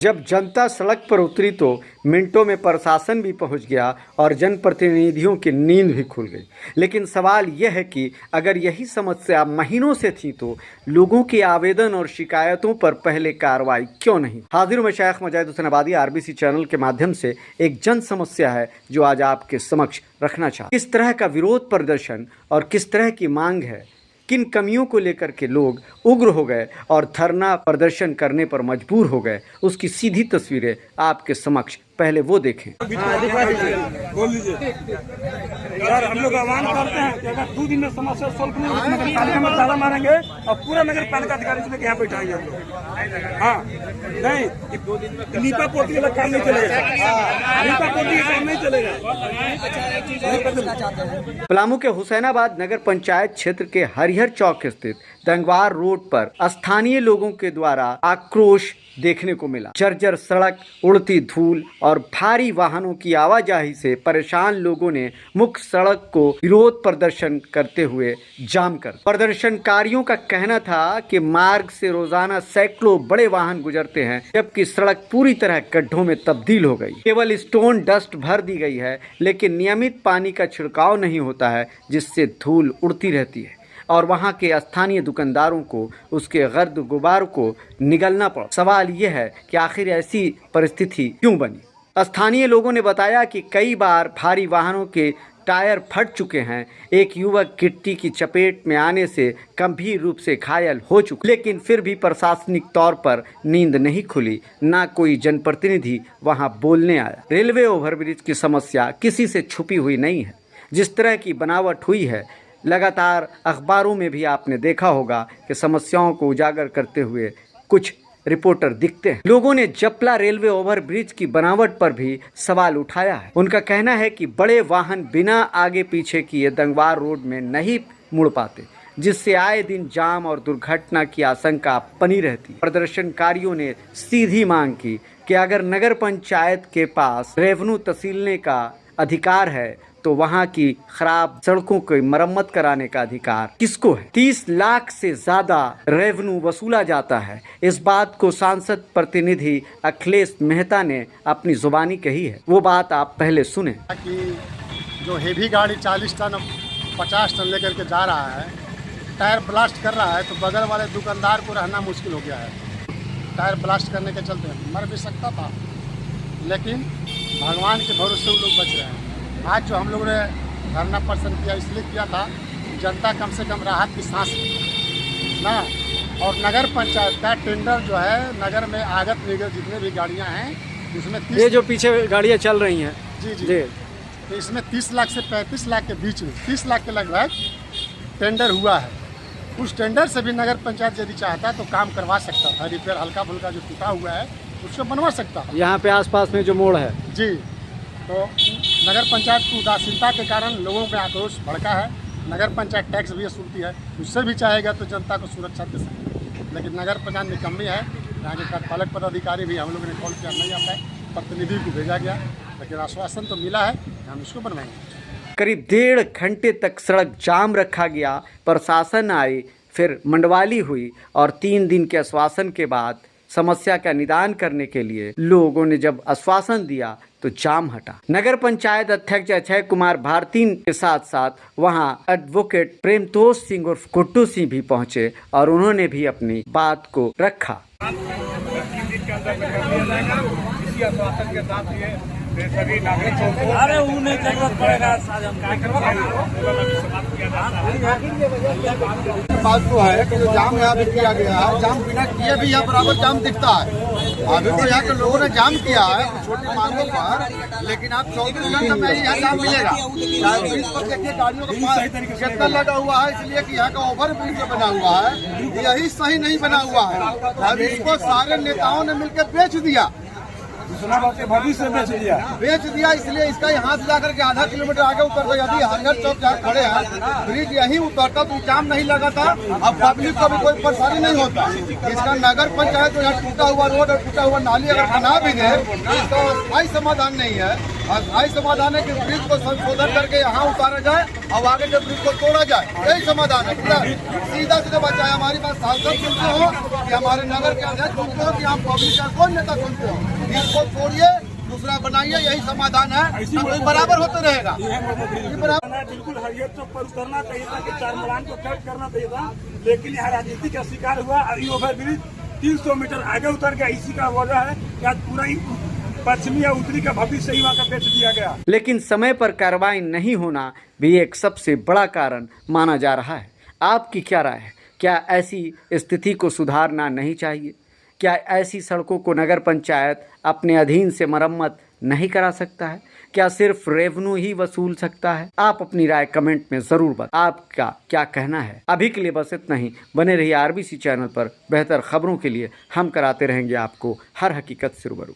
जब जनता सड़क पर उतरी तो मिनटों में प्रशासन भी पहुंच गया और जनप्रतिनिधियों की नींद भी खुल गई। लेकिन सवाल यह है कि अगर यही समस्या महीनों से थी तो लोगों के आवेदन और शिकायतों पर पहले कार्रवाई क्यों नहीं। हाजिर में शेख मुजाहिद हुसैन आबादी आरबीसी चैनल के माध्यम से एक जन समस्या है जो आज आपके समक्ष रखना चाहते। किस तरह का विरोध प्रदर्शन और किस तरह की मांग है, किन कमियों को लेकर के लोग उग्र हो गए और धरना प्रदर्शन करने पर मजबूर हो गए, उसकी सीधी तस्वीरें आपके समक्ष पहले वो देखें। बोल लीजिए यार, हम लोग आह्वान करते हैं कि अगर 2 दिन में समस्या सोल्व नहीं होगी, नगर पालिका में ताला मारेंगे और पूरा नगर पालिका अधिकारी से यहाँ बैठाएंगे हम लोग। हाँ नहीं, लीपा पोती वाला काम नहीं चलेगा, लीपा पोती का काम नहीं चलेगा। पलामू के हुसैनाबाद नगर पंचायत क्षेत्र के हरिहर चौक स्थित दंगवार रोड पर स्थानीय लोगों के द्वारा आक्रोश देखने को मिला। जर्जर सड़क, उड़ती धूल और भारी वाहनों की आवाजाही से परेशान लोगों ने मुख्य सड़क को विरोध प्रदर्शन करते हुए जाम कर। प्रदर्शनकारियों का कहना था कि मार्ग से रोजाना सैकड़ों बड़े वाहन गुजरते हैं, जबकि सड़क पूरी तरह गड्ढों में तब्दील हो गई। केवल स्टोन डस्ट भर दी गई है, लेकिन नियमित पानी का छिड़काव नहीं होता है, जिससे धूल उड़ती रहती है और वहां के स्थानीय दुकानदारों को उसके गर्द गुबार को निगलना पड़ा। सवाल यह है कि आखिर ऐसी परिस्थिति क्यों बनी। स्थानीय लोगों ने बताया कि कई बार भारी वाहनों के टायर फट चुके हैं। एक युवक गिट्टी की चपेट में आने से गंभीर रूप से घायल हो चुका, लेकिन फिर भी प्रशासनिक तौर पर नींद नहीं खुली, ना कोई जनप्रतिनिधि वहां बोलने आया। रेलवे ओवरब्रिज की समस्या किसी से छुपी हुई नहीं है। जिस तरह की बनावट हुई है, लगातार अखबारों में भी आपने देखा होगा कि समस्याओं को उजागर करते हुए कुछ रिपोर्टर दिखते हैं। लोगों ने जपला रेलवे ओवरब्रिज की बनावट पर भी सवाल उठाया है। उनका कहना है कि बड़े वाहन बिना आगे पीछे किए दंगवार रोड में नहीं मुड़ पाते, जिससे आए दिन जाम और दुर्घटना की आशंका बनी रहती। प्रदर्शनकारियों ने सीधी मांग की कि अगर नगर पंचायत के पास रेवेन्यू तसीलने का अधिकार है तो वहां की खराब सड़कों की मरम्मत कराने का अधिकार किसको है। 30 लाख से ज्यादा रेवेन्यू वसूला जाता है। इस बात को सांसद प्रतिनिधि अखिलेश मेहता ने अपनी जुबानी कही है। वो बात आप पहले सुने। कि जो हेवी गाड़ी 40 टन 50 टन लेकर के जा रहा है, टायर ब्लास्ट कर रहा है, तो बगल वाले दुकानदार को रहना मुश्किल हो गया है। टायर ब्लास्ट करने के चलते मर भी सकता था, लेकिन भगवान के भरोसे वो लोग बच रहे हैं। आज जो हम लोगों ने धरना प्रदर्शन किया, इसलिए किया था जनता कम से कम राहत की सांस ना। और नगर पंचायत का टेंडर जो है, नगर में आगत निगत जितने भी गाड़ियां हैं उसमें ये जो पीछे गाड़ियां चल रही हैं, जी तो इसमें 30 लाख से 35 लाख के बीच में 30 लाख के लगभग टेंडर हुआ है। उस टेंडर से भी नगर पंचायत यदि चाहता तो काम करवा सकता था। रिपेयर हल्का फुल्का जो टूटा हुआ है उसको बनवा सकता था। यहाँ पे आसपास में जो मोड़ है जी, तो नगर पंचायत की उदासीनता के कारण लोगों में आक्रोश भड़का है। नगर पंचायत टैक्स भी वसूलती है, उससे भी चाहेगा तो जनता को सुरक्षा दे सकती, लेकिन नगर पंचायत निकम्मी है। यहाँ के कार्यपालक पदाधिकारी भी हम लोगों ने कॉल किया, नहीं आ पाए, प्रतिनिधि को भेजा गया, लेकिन आश्वासन तो मिला है कि हम इसको बनवाएंगे। करीब 1.5 घंटे तक सड़क जाम रखा गया। प्रशासन आई, फिर मंडवाली हुई और 3 दिन के आश्वासन के बाद समस्या का निदान करने के लिए लोगों ने जब आश्वासन दिया तो जाम हटा। नगर पंचायत अध्यक्ष अजय कुमार भारती के साथ साथ वहां एडवोकेट प्रेमतोष सिंह उर्फ गुड्डू सिंह भी पहुंचे और उन्होंने भी अपनी बात को रखा। अरे उन्हें जरूरत पड़ेगा बात तो है कि जो जाम यहाँ पे किया गया है, जाम बिना किए भी यहाँ बराबर जाम दिखता है। अभी तो यहाँ के लोगों ने जाम किया है छोटी मांगों पर, लेकिन आप 24 घंटे में ही यहाँ जाम मिलेगा। ब्रिज पर देखिए गाड़ियों का पास कितना लगा हुआ है, इसलिए कि यहाँ का ओवर ब्रिज बना हुआ है, यही सही नहीं बना हुआ है। अब इसको सारे नेताओं ने मिलकर बेच दिया। हुसैनाबाद के भविष्य में बेच दिया इसलिए इसका यहाँ से जाकर के आधा किलोमीटर आगे उतर गया। यदि हरिहर चौक जहाँ खड़े हैं ब्रिज यहीं उतरता तो जाम नहीं लगाता, अब पब्लिक को भी कोई परेशानी नहीं होता। इसका नगर पंचायत जो यहाँ टूटा हुआ रोड और टूटा हुआ नाली अगर बना भी दे इसका स्थायी समाधान नहीं है। स्थायी समाधान है कि ब्रिज को संशोधन करके यहाँ उतारा जाए और आगे के ब्रिज को तोड़ा जाए, यही समाधान है। पूरा सीधा सीधा बचा है। हमारी बात सांसद सुनते हो कि हमारे नगर के अध्यक्ष सुनते हो कि हम पब्लिक का कौन नेता सुनते हो, इसको छोड़िए दूसरा बनाइए, यही समाधान है। तो बराबर होते रहेगा। बिल्कुल हरिहर चौक पर उतरना चाहिए था कि चार मलान को कट करना चाहिए था, लेकिन यहाँ राजनीति का शिकार हुआ। अभी ओवर ब्रिज 300 मीटर आगे उतर गया। इसी का वजह है कि आज पूरा पश्चिमी या उत्तरी का भविष्य ही वहाँ का बेच दिया गया। लेकिन समय पर कार्रवाई नहीं होना भी एक सबसे बड़ा कारण माना जा रहा है। आपकी क्या राय है? क्या ऐसी स्थिति को सुधारना नहीं चाहिए? क्या ऐसी सड़कों को नगर पंचायत अपने अधीन से मरम्मत नहीं करा सकता है? क्या सिर्फ रेवेन्यू ही वसूल सकता है? आप अपनी राय कमेंट में ज़रूर बताएं। आपका क्या कहना है? अभी के लिए बस इतना ही। बने रहिए आरबीसी चैनल पर। बेहतर खबरों के लिए हम कराते रहेंगे आपको हर हकीकत से रूबरू।